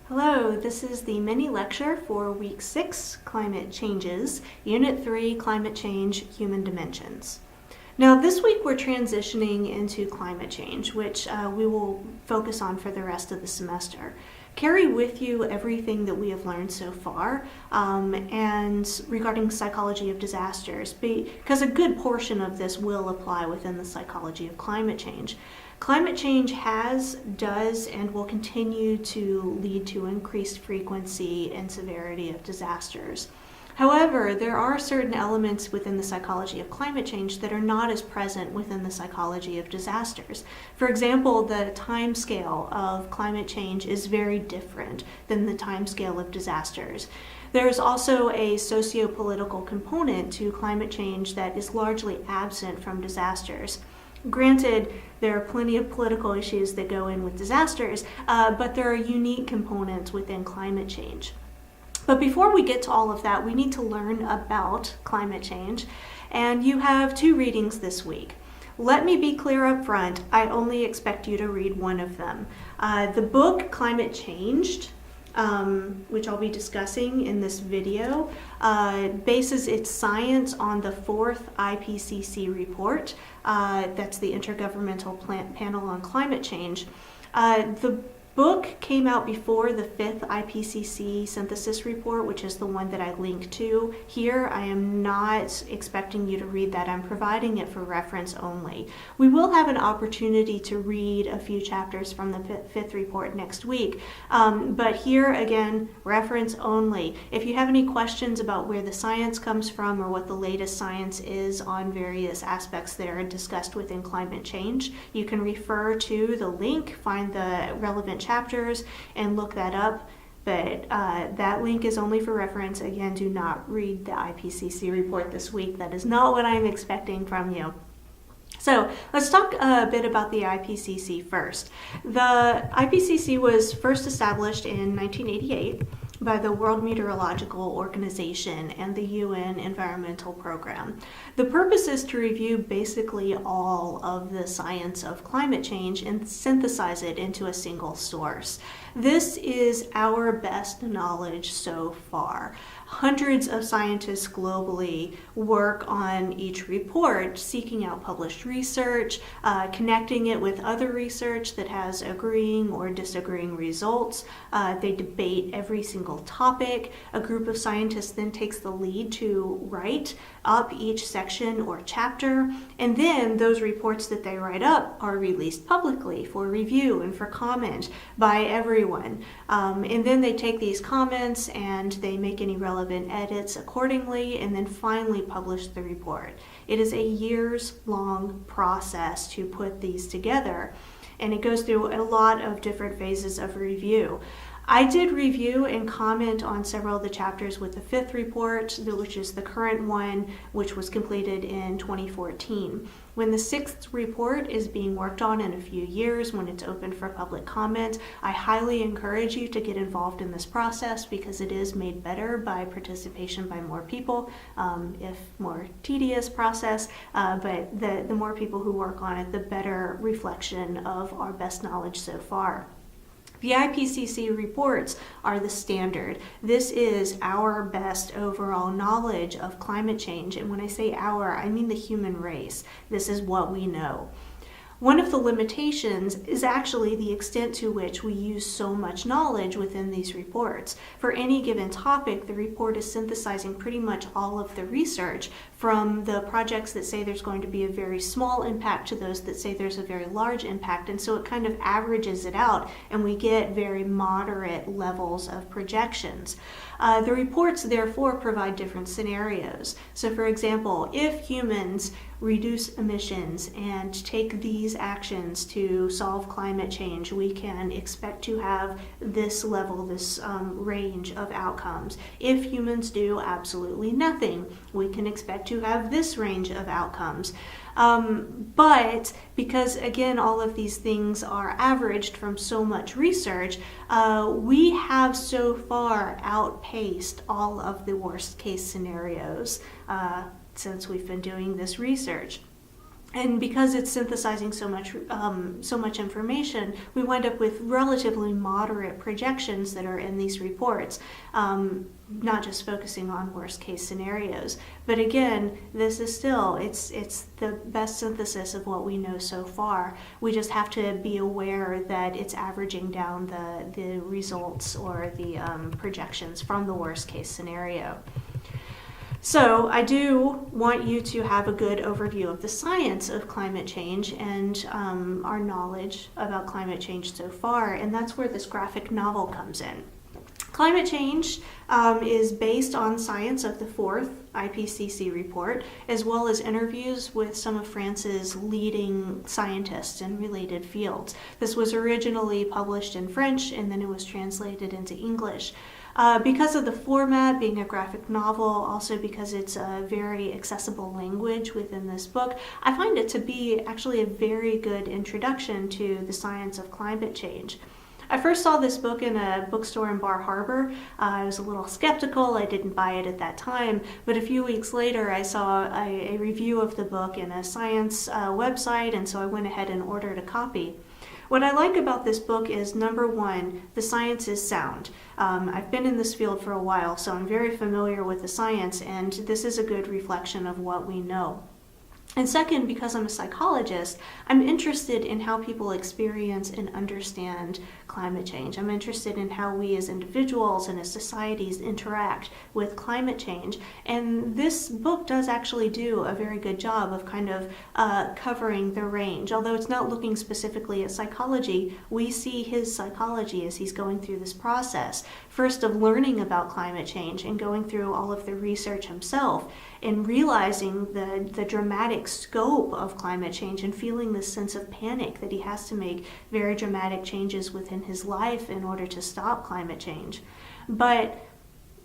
Hello, this is the mini lecture for Week 6, Climate Changes, Unit 3, Climate Change, Human Dimensions. Now this week we're transitioning into climate change, which we will focus on for the rest of the semester. Carry with you everything that we have learned so far and regarding psychology of disasters, because a good portion of this will apply within the psychology of climate change. Climate change does, and will continue to lead to increased frequency and severity of disasters. However, there are certain elements within the psychology of climate change that are not as present within the psychology of disasters. For example, the timescale of climate change is very different than the timescale of disasters. There's also a socio-political component to climate change that is largely absent from disasters. Granted, there are plenty of political issues that go in with disasters, but there are unique components within climate change. But before we get to all of that, we need to learn about climate change, and you have 2 readings this week. Let me be clear up front, I only expect you to read one of them. The book Climate Changed, which I'll be discussing in this video, bases its science on the 4th IPCC report. That's the Intergovernmental Panel on Climate Change. The book came out before the 5th IPCC synthesis report, which is the one that I link to here. I am not expecting you to read that. I'm providing it for reference only. We will have an opportunity to read a few chapters from the 5th report next week, but here again, reference only. If you have any questions about where the science comes from or what the latest science is on various aspects that are discussed within climate change, you can refer to the link, find the relevant chapters, and look that up. But that link is only for reference. Again, do not read the IPCC report this week. That is not what I'm expecting from you. So let's talk a bit about the IPCC first. The IPCC was first established in 1988 by the World Meteorological Organization and the UN Environmental Program. The purpose is to review basically all of the science of climate change and synthesize it into a single source. This is our best knowledge so far. Hundreds of scientists globally work on each report, seeking out published research, connecting it with other research that has agreeing or disagreeing results. They debate every single topic. A group of scientists then takes the lead to write up each section or chapter, and then those reports that they write up are released publicly for review and for comment by everyone. And then they take these comments and they make any relevant edits accordingly, and then finally publish the report. It is a years-long process to put these together, and it goes through a lot of different phases of review. I did review and comment on several of the chapters with the 5th report, which is the current one, which was completed in 2014. When the 6th report is being worked on in a few years, when it's open for public comment, I highly encourage you to get involved in this process because it is made better by participation by more people, if more tedious process, but the more people who work on it, the better reflection of our best knowledge so far. The IPCC reports are the standard. This is our best overall knowledge of climate change. And when I say our, I mean the human race. This is what we know. One of the limitations is actually the extent to which we use so much knowledge within these reports. For any given topic, the report is synthesizing pretty much all of the research from the projects that say there's going to be a very small impact to those that say there's a very large impact, and so it kind of averages it out and we get very moderate levels of projections. The reports therefore provide different scenarios. So for example, if humans reduce emissions and take these actions to solve climate change, we can expect to have this level, this range of outcomes. If humans do absolutely nothing, we can expect to have this range of outcomes. But because, again, all of these things are averaged from so much research, we have so far outpaced all of the worst case scenarios since we've been doing this research. And because it's synthesizing so much information, we wind up with relatively moderate projections that are in these reports, not just focusing on worst case scenarios. But again, this is still, it's the best synthesis of what we know so far. We just have to be aware that it's averaging down the results or the projections from the worst case scenario. So I do want you to have a good overview of the science of climate change and our knowledge about climate change so far, and that's where this graphic novel comes in. Climate change is based on science of the fourth IPCC report, as well as interviews with some of France's leading scientists in related fields. This was originally published in French, and then it was translated into English. Because of the format being a graphic novel, also because it's a very accessible language within this book, I find it to be actually a very good introduction to the science of climate change. I first saw this book in a bookstore in Bar Harbor. I was a little skeptical. I didn't buy it at that time, but a few weeks later I saw a review of the book in a science website, and so I went ahead and ordered a copy. What I like about this book is, number one, the science is sound. I've been in this field for a while, so I'm very familiar with the science, and this is a good reflection of what we know. And second, because I'm a psychologist, I'm interested in how people experience and understand climate change. I'm interested in how we as individuals and as societies interact with climate change. And this book does actually do a very good job of kind of covering the range. Although it's not looking specifically at psychology, we see his psychology as he's going through this process. First of learning about climate change and going through all of the research himself and realizing the dramatic scope of climate change and feeling this sense of panic that he has to make very dramatic changes within his life in order to stop climate change. But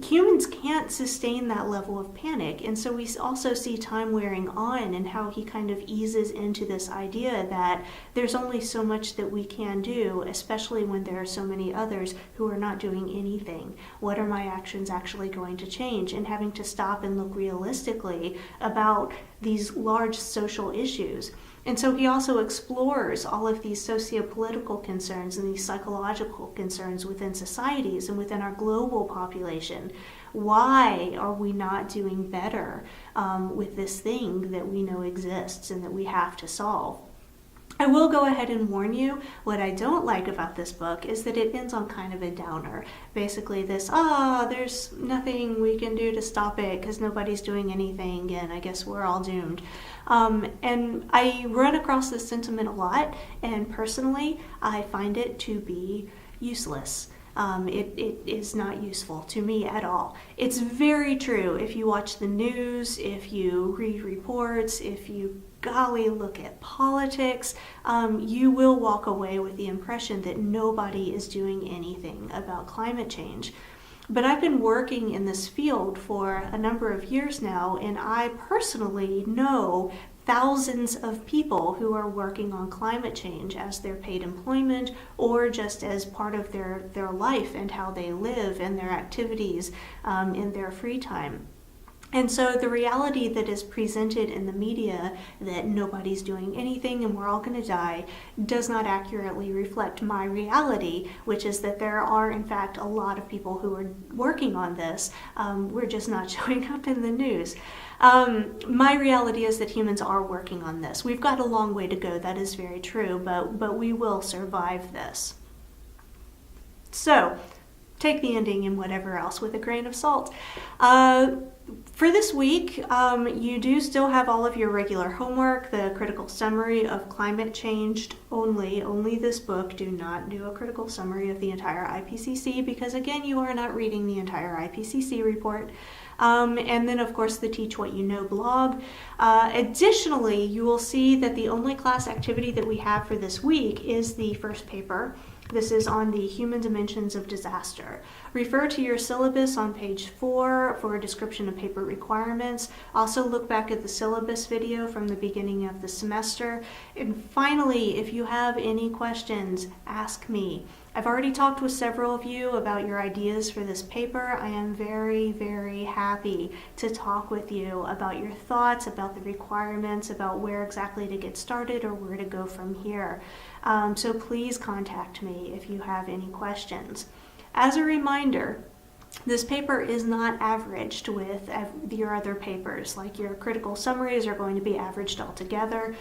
humans can't sustain that level of panic, and so we also see time wearing on and how he kind of eases into this idea that there's only so much that we can do, especially when there are so many others who are not doing anything. What are my actions actually going to change? And having to stop and look realistically about these large social issues. And so he also explores all of these socio-political concerns and these psychological concerns within societies and within our global population. Why are we not doing better with this thing that we know exists and that we have to solve? I will go ahead and warn you, what I don't like about this book is that it ends on kind of a downer. Basically this, there's nothing we can do to stop it because nobody's doing anything and I guess we're all doomed. And I run across this sentiment a lot, and personally I find it to be useless. It is not useful to me at all. It's very true if you watch the news, if you read reports, if you look at politics, you will walk away with the impression that nobody is doing anything about climate change. But I've been working in this field for a number of years now, and I personally know thousands of people who are working on climate change as their paid employment or just as part of their life and how they live and their activities in their free time. And so the reality that is presented in the media that nobody's doing anything and we're all going to die does not accurately reflect my reality, which is that there are in fact a lot of people who are working on this. We're just not showing up in the news. My reality is that humans are working on this. We've got a long way to go, that is very true, but we will survive this. So, take the ending and whatever else with a grain of salt. For this week, you do still have all of your regular homework, the critical summary of climate change only this book. Do not do a critical summary of the entire IPCC because, again, you are not reading the entire IPCC report. And then, of course, the Teach What You Know blog. Additionally, you will see that the only class activity that we have for this week is the first paper. This is on the human dimensions of disaster. Refer to your syllabus on page 4 for a description of paper requirements. Also look back at the syllabus video from the beginning of the semester. And finally, if you have any questions, ask me. I've already talked with several of you about your ideas for this paper. I am very, very happy to talk with you about your thoughts, about the requirements, about where exactly to get started or where to go from here. So please contact me if you have any questions. As a reminder, this paper is not averaged with your other papers. Like your critical summaries are going to be averaged all together.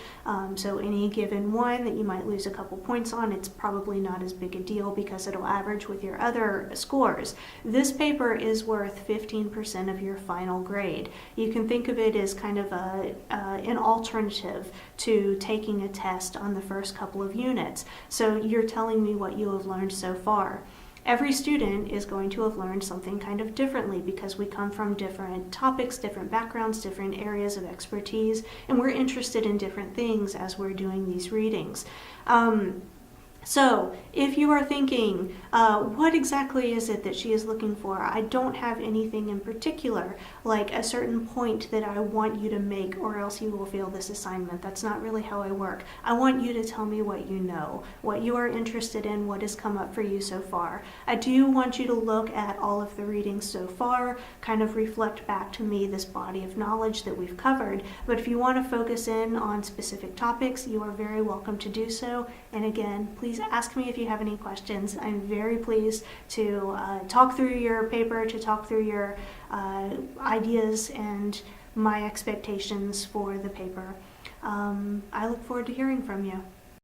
So any given one that you might lose a couple points on, it's probably not as big a deal because it'll average with your other scores. This paper is worth 15% of your final grade. You can think of it as kind of an alternative to taking a test on the first couple of units. So you're telling me what you have learned so far. Every student is going to have learned something kind of differently because we come from different topics, different backgrounds, different areas of expertise, and we're interested in different things as we're doing these readings. So if you are thinking, what exactly is it that she is looking for? I don't have anything in particular, like a certain point that I want you to make or else you will fail this assignment. That's not really how I work. I want you to tell me what you know, what you are interested in, what has come up for you so far. I do want you to look at all of the readings so far, kind of reflect back to me this body of knowledge that we've covered. But if you want to focus in on specific topics, you are very welcome to do so. And again, please ask me if you have any questions. I'm very pleased to talk through your paper, to talk through your ideas and my expectations for the paper. I look forward to hearing from you.